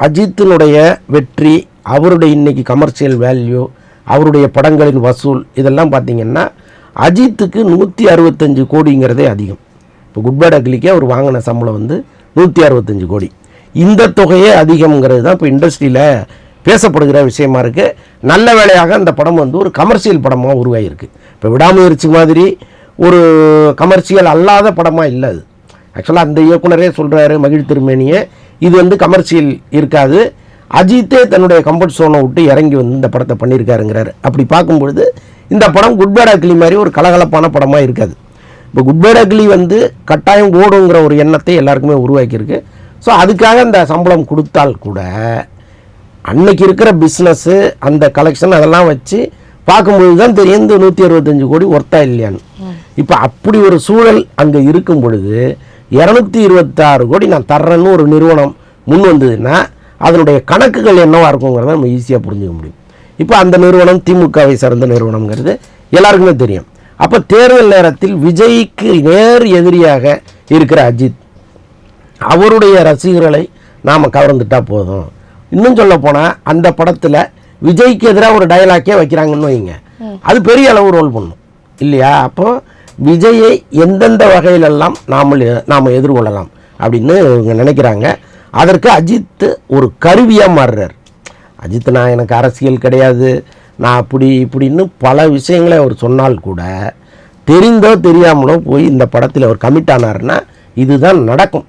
அஜித்தினுடைய வெற்றி, அவருடைய இன்னைக்கு கமர்ஷியல் வேல்யூ, அவருடைய படங்களின் வசூல் இதெல்லாம் பார்த்திங்கன்னா அஜித்துக்கு 165 கோடிங்கிறதே அதிகம். இப்போ குட் பேட் அக்லிக்கே அவர் வாங்கின சம்பளம் வந்து 165 கோடி. இந்த தொகையே அதிகம்ங்கிறது தான் இப்போ இண்டஸ்ட்ரியில் பேசப்படுகிற விஷயமா இருக்குது. நல்ல வேளையாக அந்த படம் வந்து ஒரு கமர்ஷியல் படமாக உருவாகிருக்கு. இப்போ விடாமுயற்சி மாதிரி ஒரு கமர்ஷியல் அல்லாத படமாக இல்லை அது. ஆக்சுவலாக அந்த இயக்குனரே சொல்கிறாரு மகிழ் திருமேனியே, இது வந்து கமர்ஷியல் இருக்காது, அஜித்தே தன்னுடைய கம்ஃபர்ட் ஜோனை விட்டு இறங்கி வந்து இந்த படத்தை பண்ணியிருக்காருங்கிறாரு. அப்படி பார்க்கும்பொழுது இந்த படம் குட் பேட் அக்லி மாதிரி ஒரு கலகலப்பான படமாக இருக்காது. இப்போ குட் பேட் அக்லி வந்து கட்டாயம் ஓடுங்கிற ஒரு எண்ணத்தை எல்லாருக்குமே உருவாக்கியிருக்கு. ஸோ அதுக்காக இந்த சம்பளம் கொடுத்தால் கூட அன்னைக்கு இருக்கிற பிஸ்னஸ்ஸு, அந்த கலெக்ஷன் அதெல்லாம் வச்சு பார்க்கும்பொழுது தான் தெரியும் இந்த 165 கோடி ஒர்த்தா இல்லையான்னு. இப்போ அப்படி ஒரு சூழல் அங்கே இருக்கும் பொழுது 226 கோடி நான் தர்றேன்னு ஒரு நிறுவனம் முன் வந்ததுன்னா அதனுடைய கணக்குகள் என்னவாக இருக்குங்கிறத நம்ம ஈஸியாக புரிஞ்சுக்க முடியும். இப்போ அந்த நிறுவனம் திமுகவை சார்ந்த நிறுவனங்கிறது எல்லாருக்குமே தெரியும். அப்போ தேர்தல் நேரத்தில் விஜய்க்கு நேர் எதிரியாக இருக்கிற அஜித், அவருடைய ரசிகர்களை நாம் கவர்ந்துட்டா போதும். இன்னும் சொல்ல போனால் அந்த படத்தில் விஜய்க்கு எதிராக ஒரு டயலாக்கே வைக்கிறாங்கன்னு வைங்க, அது பெரிய அளவு ரோல் பண்ணும் இல்லையா? அப்போது விஜயை எந்தெந்த வகையிலெல்லாம் நாம் எதிர்கொள்ளலாம் அப்படின்னு இவங்க நினைக்கிறாங்க. அதற்கு அஜித் ஒரு கருவியாக மாறுறார். அஜித் நான் எனக்கு அரசியல் கிடையாது, நான் அப்படி இப்படின்னு பல விஷயங்களை அவர் சொன்னால் கூட தெரிந்தோ தெரியாமலோ போய் இந்த படத்தில் அவர் கமிட் ஆனார்னா இதுதான் நடக்கும்.